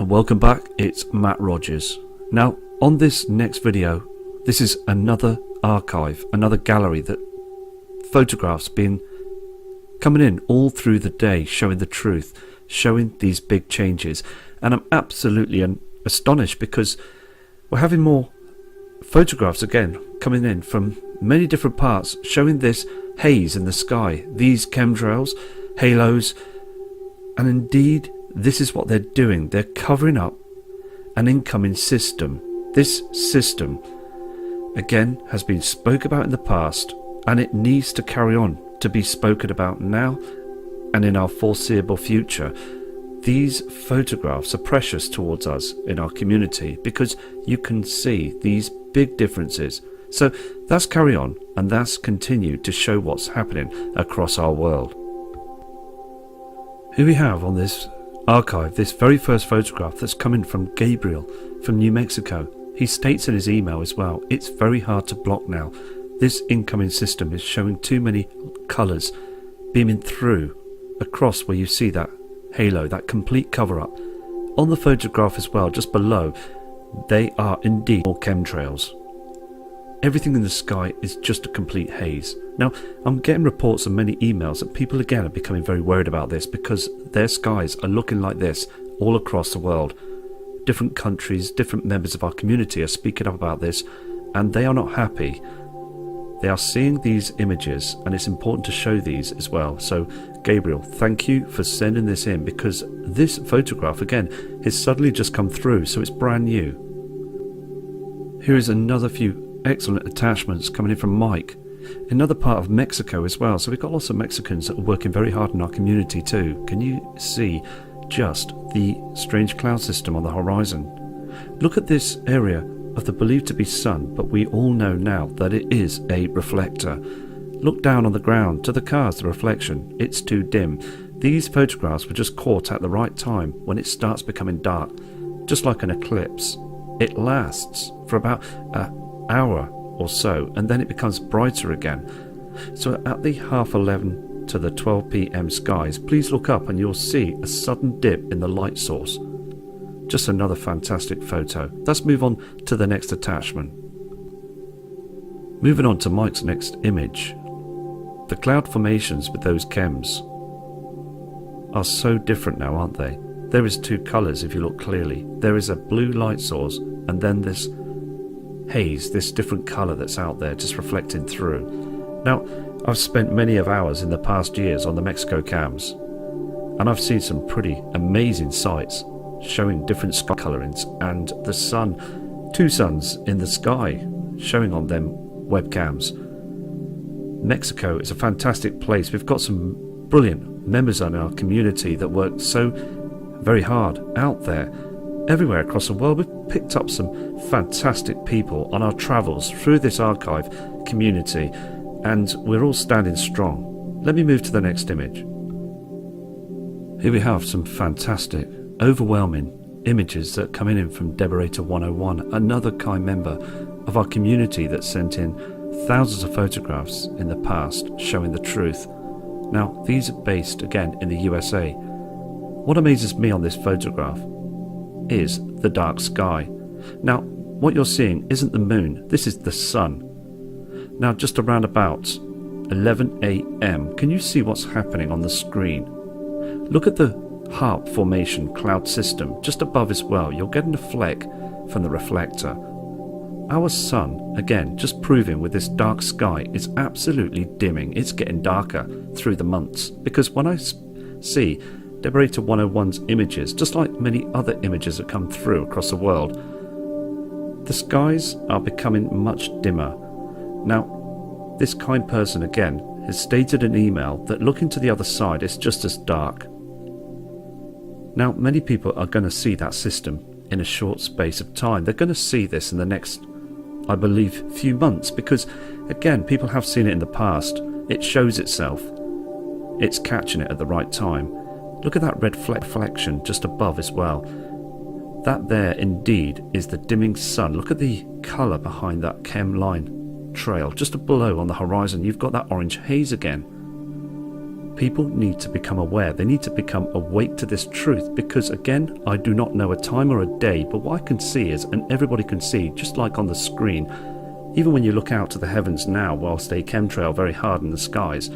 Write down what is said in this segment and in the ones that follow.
and welcome back. It's Matt Rogers. Now, on this next video, this is another archive, another gallery that photographs been coming in all through the day, showing the truth, showing these big changes. And I'm absolutely astonished because we're having more photographs again coming in from many different parts, showing this haze in the sky, these chemtrails, halos, and indeed this is what they're doing. They're covering up an incoming system. This system again has been spoke about in the past, and it needs to carry on to be spoken about now and in our foreseeable future. These photographs are precious towards us in our community because you can see these big differences. So that's carry on, and that's continue to show what's happening across our world. Here we have on this archive this very first photograph that's coming from Gabriel from New Mexico. He states in his email as well, it's very hard to block now. This incoming system is showing too many colours beaming through across where you see that halo, that complete cover up. On the photograph as well, just below, they are indeed more chemtrails. Everything in the sky is just a complete haze. Now, I'm getting reports and many emails that people again are becoming very worried about this because their skies are looking like this all across the world. Different countries, different members of our community are speaking up about this, and they are not happy. They are seeing these images, and it's important to show these as well. So, Gabriel, thank you for sending this in, because this photograph, again, has suddenly just come through, so it's brand new. Here is another few excellent attachments coming in from Mike, another part of Mexico as well. So we've got lots of Mexicans that are working very hard in our community too. Can you see just the strange cloud system on the horizon? Look at this area of the believed to be sun, but we all know now that it is a reflector. Look down on the ground to the cars, the reflection, it's too dim. These photographs were just caught at the right time when it starts becoming dark, just like an eclipse. It lasts for about an hour or so, and then it becomes brighter again. So at the 11:30 to the 12 p.m. skies, please look up and you'll see a sudden dip in the light source. Just another fantastic photo. Let's move on to the next attachment. Moving on to Mike's next image. The cloud formations with those chems are so different now, aren't they? There is two colours if you look clearly. There is a blue light source and then this haze, this different colour that's out there just reflecting through. Now, I've spent many of hours in the past years on the Mexico cams, and I've seen some pretty amazing sights showing different sky colourings, and the sun, two suns in the sky showing on them webcams. Mexico is a fantastic place. We've got some brilliant members in our community that work so very hard out there. Everywhere across the world, we've picked up some fantastic people on our travels through this archive community, and we're all standing strong. Let me move to the next image. Here we have some fantastic, overwhelming images that are coming in from Deborah 101, another kind member of our community that sent in thousands of photographs in the past showing the truth. Now, these are based again in the USA. What amazes me on this photograph is the dark sky. Now, what you're seeing isn't the moon, this is the sun. Now, just around about 11 a.m, can you see what's happening on the screen? Look at the HAARP formation cloud system just above as well. You're getting a fleck from the reflector. Our sun, again, just proving with this dark sky, is absolutely dimming. It's getting darker through the months, because when I see Deborah 101's images, just like many other images that come through across the world, the skies are becoming much dimmer. Now, this kind person again has stated in an email that looking to the other side is just as dark. Now, many people are going to see that system in a short space of time. They're going to see this in the next, I believe, few months, because again, people have seen it in the past. It shows itself. It's catching it at the right time. Look at that red reflection just above as well. That there indeed is the dimming sun. Look at the colour behind that chem line trail. Just below on the horizon, you've got that orange haze again. People need to become aware. They need to become awake to this truth, because again, I do not know a time or a day, but what I can see is, and everybody can see, just like on the screen, even when you look out to the heavens now whilst they chemtrail very hard in the skies,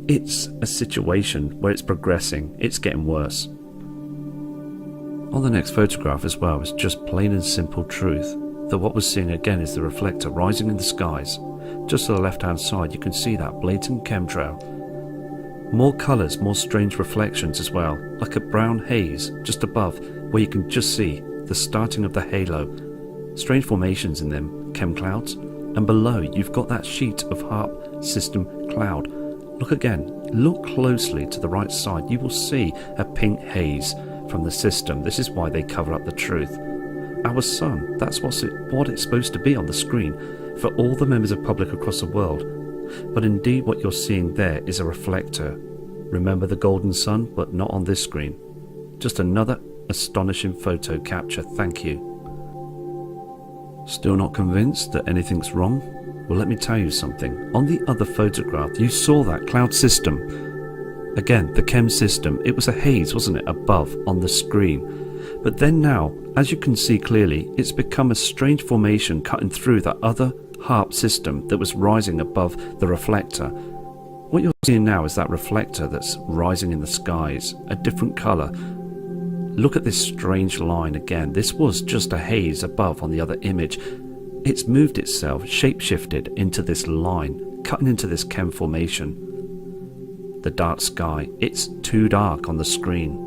it's a situation where it's progressing, it's getting worse. On the next photograph as well is just plain and simple truth, that what we're seeing again is the reflector rising in the skies. Just to the left hand side you can see that blatant chemtrail. More colours, more strange reflections as well, like a brown haze just above where you can just see the starting of the halo. Strange formations in them, chem clouds, and below you've got that sheet of HAARP system cloud. Look again, look closely to the right side, you will see a pink haze from the system. This is why they cover up the truth. Our sun, that's what it's supposed to be on the screen for all the members of public across the world. But indeed what you're seeing there is a reflector. Remember the golden sun, but not on this screen. Just another astonishing photo capture, thank you. Still not convinced that anything's wrong? Well, let me tell you something. On the other photograph, you saw that cloud system. Again, the chem system, it was a haze, wasn't it, above on the screen. But then now, as you can see clearly, it's become a strange formation cutting through that other HAARP system that was rising above the reflector. What you're seeing now is that reflector that's rising in the skies, a different colour. Look at this strange line again. This was just a haze above on the other image. It's moved itself, shape-shifted into this line, cutting into this chem formation. The dark sky, it's too dark on the screen.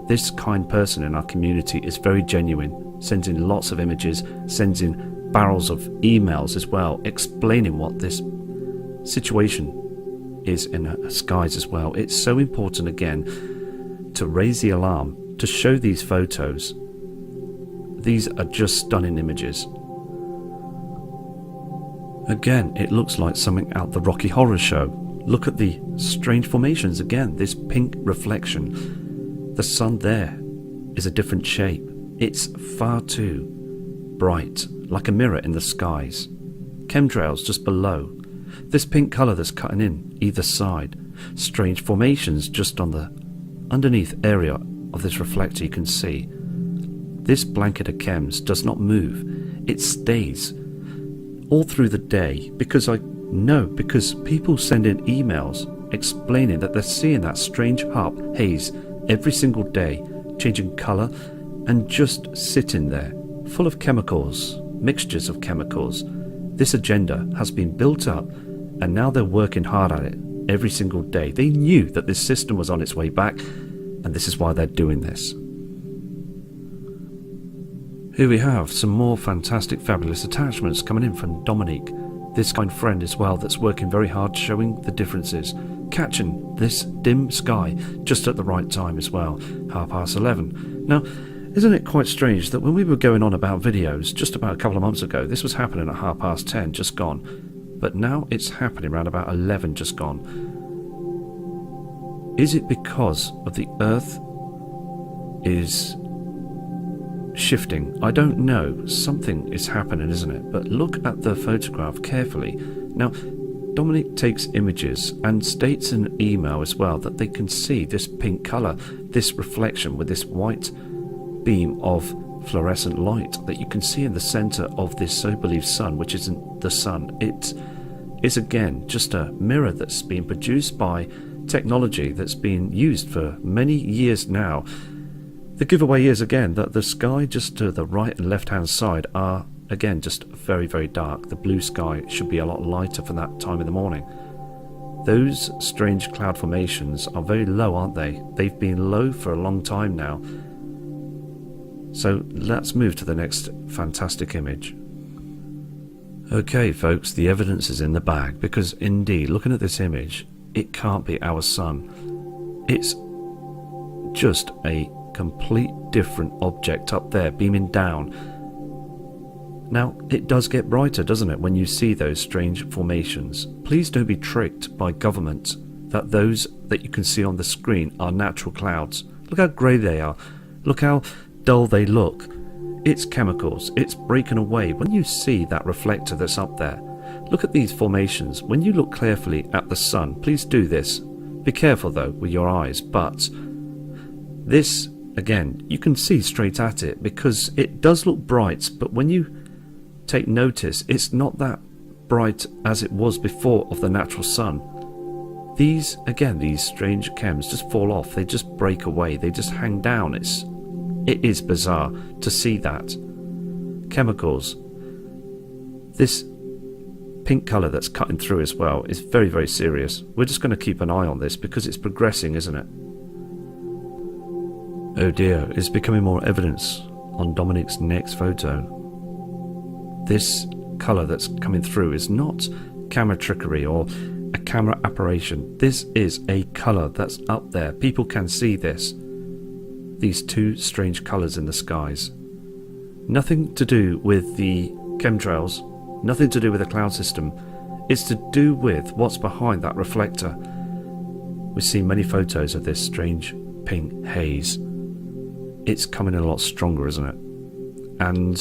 This kind person in our community is very genuine, sends in lots of images, sends in barrels of emails as well, explaining what this situation is in the skies as well. It's so important again to raise the alarm, to show these photos. These are just stunning images. Again, it looks like something out the Rocky Horror Show. Look at the strange formations again, this pink reflection. The sun there is a different shape. It's far too bright, like a mirror in the skies. Chemtrails just below. This pink colour that's cutting in either side. Strange formations just on the underneath area of this reflector you can see. This blanket of chems does not move. It stays all through the day, because because people send in emails explaining that they're seeing that strange HAARP haze every single day, changing colour and just sitting there, full of chemicals, mixtures of chemicals. This agenda has been built up and now they're working hard at it every single day. They knew that this system was on its way back, and this is why they're doing this. Here we have some more fantastic, fabulous attachments coming in from Dominique, this kind friend as well, that's working very hard showing the differences, catching this dim sky just at the right time as well, 11:30. Now, isn't it quite strange that when we were going on about videos just about a couple of months ago, this was happening at 10:30 just gone, but now it's happening around about 11 just gone. Is it because of the Earth is shifting? I don't know. Something is happening, isn't it? But look at the photograph carefully. Now, Dominic takes images and states in an email as well that they can see this pink colour, this reflection with this white beam of fluorescent light that you can see in the centre of this so-believed sun, which isn't the sun. It is again just a mirror that's been produced by technology that's been used for many years now. The giveaway is again that the sky just to the right and left hand side are again just very, very dark. The blue sky should be a lot lighter for that time in the morning. Those strange cloud formations are very low, aren't they? They've been low for a long time now. So let's move to the next fantastic image. Okay folks, the evidence is in the bag, because indeed, looking at this image, it can't be our sun. It's just a complete different object up there beaming down. Now, it does get brighter, doesn't it, when you see those strange formations. Please don't be tricked by government that those that you can see on the screen are natural clouds. Look how grey they are. Look how dull they look. It's chemicals. It's breaking away. When you see that reflector that's up there, Look at these formations. When you look carefully at the sun, please do this. Be careful though with your eyes, but this, again, you can see straight at it because it does look bright, but when you take notice, it's not that bright as it was before of the natural sun. These, again, these strange chems just fall off. They just break away. They just hang down. It is bizarre to see that. Chemicals. This pink colour that's cutting through as well is very, very serious. We're just going to keep an eye on this because it's progressing, isn't it? Oh dear, it's becoming more evidence on Dominic's next photo. This colour that's coming through is not camera trickery or a camera apparition. This is a colour that's up there. People can see this. These two strange colours in the skies. Nothing to do with the chemtrails, nothing to do with the cloud system. It's to do with what's behind that reflector. We see many photos of this strange pink haze. It's coming in a lot stronger, isn't it? And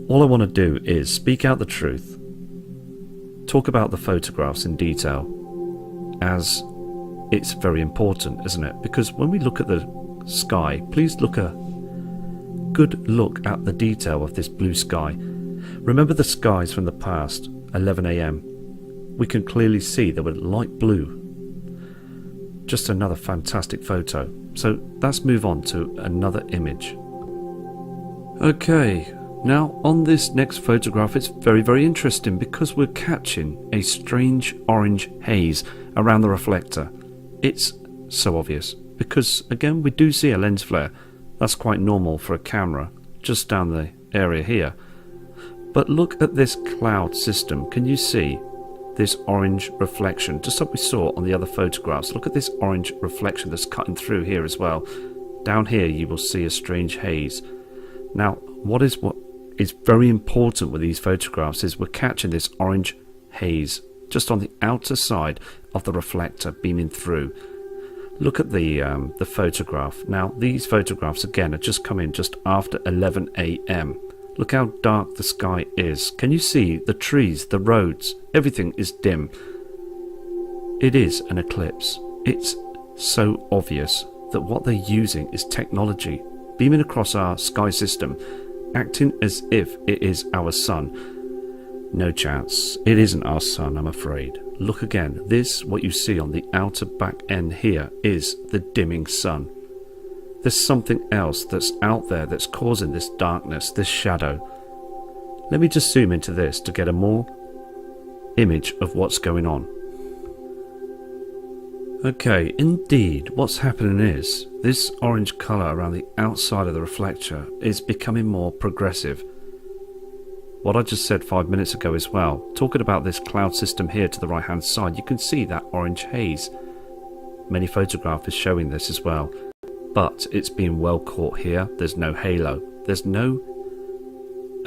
all I want to do is speak out the truth, talk about the photographs in detail, as it's very important, isn't it? Because when we look at the sky, please look a good look at the detail of this blue sky. Remember the skies from the past, 11 AM. We can clearly see they were light blue. Just another fantastic photo. So let's move on to another image. Okay, now on this next photograph it's very, very interesting because we're catching a strange orange haze around the reflector. It's so obvious because again we do see a lens flare. That's quite normal for a camera just down the area here. But look at this cloud system. Can you see this orange reflection? Just like we saw on the other photographs. Look at this orange reflection that's cutting through here as well. Down here you will see a strange haze. Now what is very important with these photographs is we're catching this orange haze just on the outer side of the reflector beaming through. Look at the photograph. Now these photographs again are just coming just after 11 AM. Look how dark the sky is. Can you see the trees, the roads? Everything is dim. It is an eclipse. It's so obvious that what they're using is technology beaming across our sky system, acting as if it is our sun. No chance. It isn't our sun, I'm afraid. Look again. This, what you see on the outer back end here, is the dimming sun. There's something else that's out there that's causing this darkness, this shadow. Let me just zoom into this to get a more image of what's going on. Okay, indeed, what's happening is this orange colour around the outside of the reflector is becoming more progressive. What I just said 5 minutes ago as well, talking about this cloud system here to the right hand side, you can see that orange haze. Many photographs is showing this as well. But it's been well caught here. There's no halo. There's no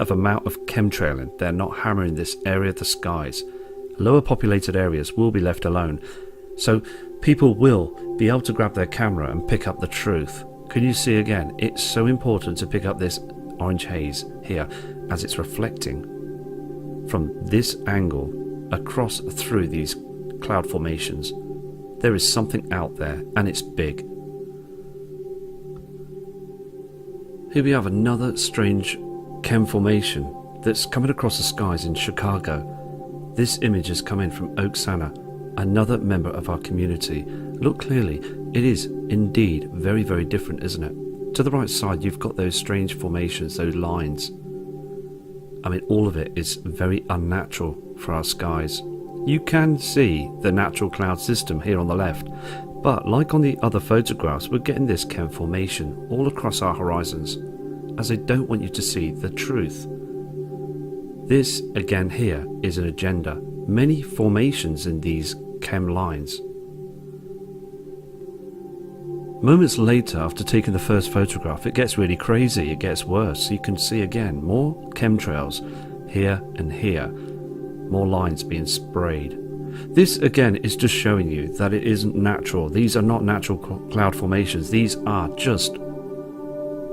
amount of chemtrailing. They're not hammering this area of the skies. Lower populated areas will be left alone. So people will be able to grab their camera and pick up the truth. Can you see again? It's so important to pick up this orange haze here as it's reflecting from this angle across through these cloud formations. There is something out there and it's big. Here we have another strange chem formation that's coming across the skies in Chicago. This image is coming from Oksana, another member of our community. Look clearly, it is indeed very, very different, isn't it? To the right side you've got those strange formations, those lines. I mean, all of it is very unnatural for our skies. You can see the natural cloud system here on the left. But like on the other photographs, we're getting this chem formation all across our horizons, as I don't want you to see the truth. This again here is an agenda. Many formations in these chem lines. Moments later, after taking the first photograph, it gets really crazy, it gets worse. You can see again more chemtrails here and here, more lines being sprayed. This again is just showing you that it isn't natural. These are not natural cloud formations. These are just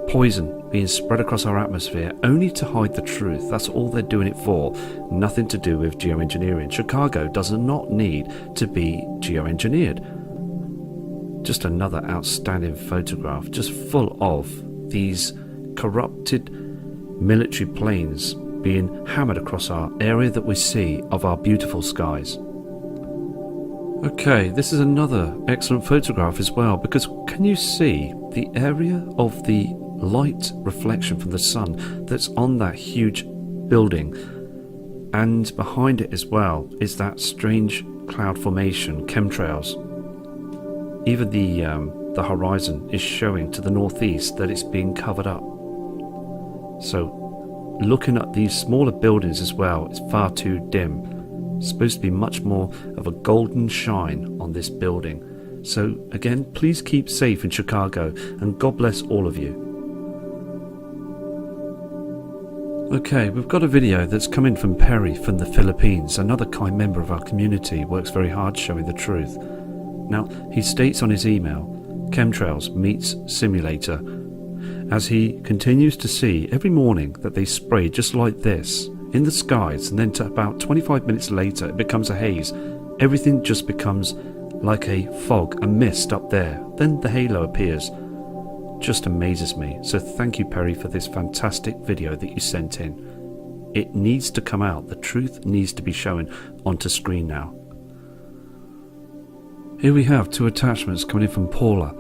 poison being spread across our atmosphere only to hide the truth. That's all they're doing it for. Nothing to do with geoengineering. Chicago does not need to be geoengineered. Just another outstanding photograph, just full of these corrupted military planes being hammered across our area that we see of our beautiful skies. Okay, this is another excellent photograph as well, because can you see the area of the light reflection from the sun that's on that huge building, and behind it as well is that strange cloud formation, chemtrails. Even the horizon is showing to the northeast that it's being covered up. So looking at these smaller buildings as well, it's far too dim. It's supposed to be much more of a golden shine on this building. So again, please keep safe in Chicago, and God bless all of you. Okay, we've got a video that's coming from Perry from the Philippines. Another kind member of our community, works very hard showing the truth. Now, he states on his email, chemtrails meets simulator, as he continues to see every morning that they spray just like this in the skies, and then to about 25 minutes later it becomes a haze. Everything just becomes like a fog, a mist up there. Then the halo appears. Just amazes me. So thank you, Perry, for this fantastic video that you sent in. It needs to come out. The truth needs to be shown onto screen now. Here we have two attachments coming in from Paula.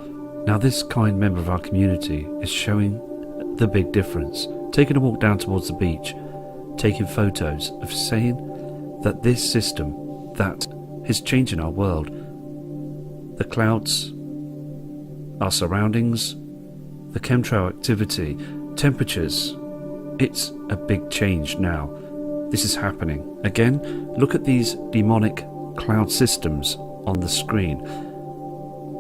Now this kind member of our community is showing the big difference. Taking a walk down towards the beach, taking photos of saying that this system that is changing our world, the clouds, our surroundings, the chemtrail activity, temperatures, it's a big change now. This is happening. Again, look at these demonic cloud systems on the screen.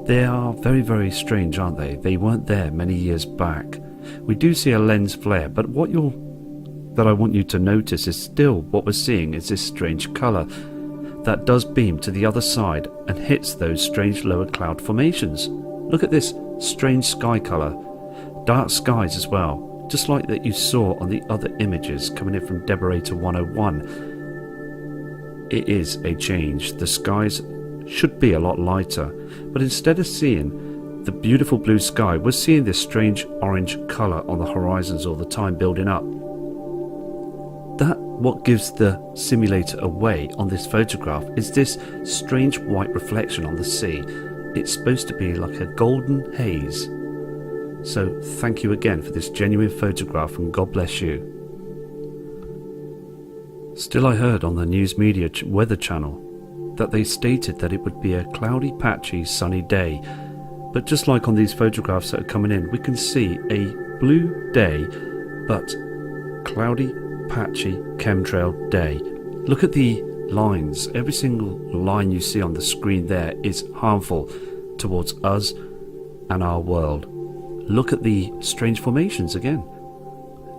They are very, very strange, aren't they? They weren't there many years back. We do see a lens flare, but that I want you to notice is still what we're seeing is this strange colour that does beam to the other side and hits those strange lower cloud formations. Look at this strange sky colour. Dark skies as well, just like that you saw on the other images coming in from Deborah 101. It is a change. The skies should be a lot lighter, but instead of seeing the beautiful blue sky, we're seeing this strange orange colour on the horizons all the time building up. What gives the simulator away on this photograph is this strange white reflection on the sea. It's supposed to be like a golden haze. So thank you again for this genuine photograph, and God bless you. Still, I heard on the news media weather channel that they stated that it would be a cloudy, patchy, sunny day. But just like on these photographs that are coming in, we can see a blue day, but cloudy, patchy, chemtrail day. Look at the lines. Every single line you see on the screen there is harmful towards us and our world. Look at the strange formations again.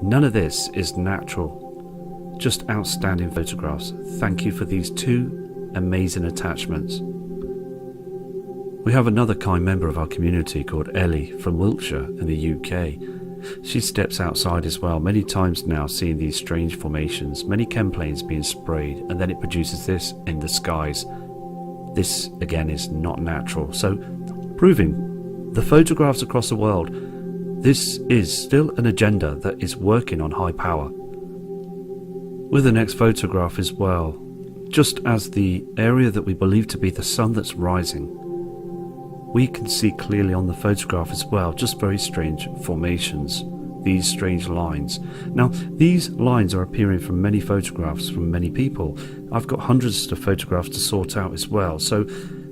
None of this is natural. Just outstanding photographs. Thank you for these two amazing attachments. We have another kind member of our community called Ellie from Wiltshire in the UK. She steps outside as well many times now, seeing these strange formations, many chem planes being sprayed, and then it produces this in the skies. This again is not natural. So proving the photographs across the world, this is still an agenda that is working on high power. With the next photograph as well, just as the area that we believe to be the sun that's rising, we can see clearly on the photograph as well, just very strange formations, these strange lines. Now, these lines are appearing from many photographs from many people. I've got hundreds of photographs to sort out as well. So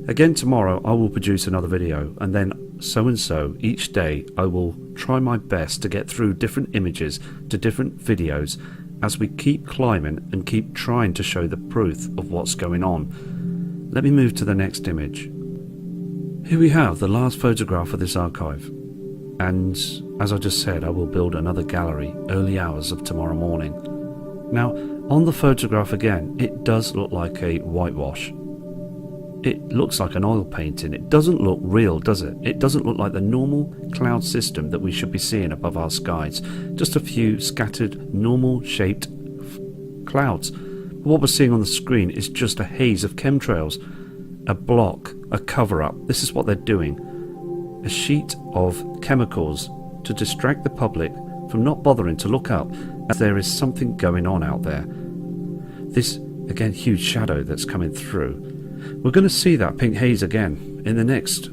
again, tomorrow I will produce another video, and then so each day I will try my best to get through different images to different videos as we keep climbing and keep trying to show the truth of what's going on. Let me move to the next image. Here we have the last photograph of this archive, and as I just said, I will build another gallery early hours of tomorrow morning. Now, on the photograph again, it does look like a whitewash. It looks like an oil painting. It doesn't look real, does it? It doesn't look like the normal cloud system that we should be seeing above our skies. Just a few scattered, normal shaped clouds. But what we're seeing on the screen is just a haze of chemtrails. A block, a cover-up. This is what they're doing. A sheet of chemicals to distract the public from not bothering to look up, as there is something going on out there. This, again, huge shadow that's coming through. We're going to see that pink haze again in the next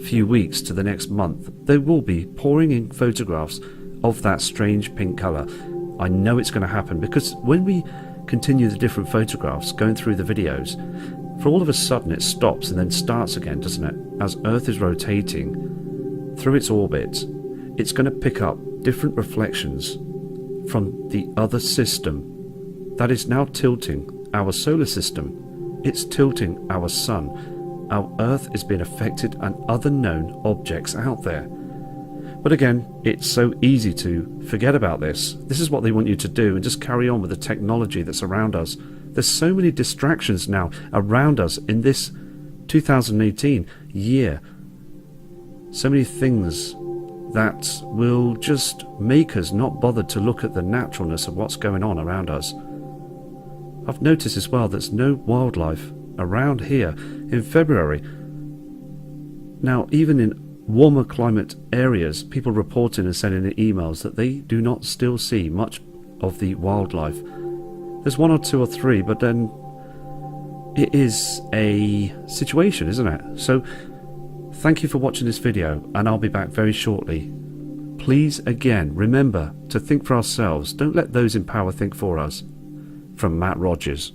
few weeks to the next month. They will be pouring in photographs of that strange pink colour. I know it's going to happen because when we continue the different photographs going through the videos, for all of a sudden it stops and then starts again, doesn't it? As Earth is rotating through its orbit, it's going to pick up different reflections from the other system that is now tilting our solar system. It's tilting our sun. Our Earth is being affected and other known objects out there. But again, it's so easy to forget about this. This is what they want you to do and just carry on with the technology that's around us. There's so many distractions now around us in this 2018 year. So many things that will just make us not bother to look at the naturalness of what's going on around us. I've noticed as well there's no wildlife around here in February. Now, even in warmer climate areas, people reporting and sending in emails that they do not still see much of the wildlife. There's one or two or three, but then it is a situation, isn't it? So thank you for watching this video, and I'll be back very shortly. Please, again, remember to think for ourselves. Don't let those in power think for us. From Matt Rogers.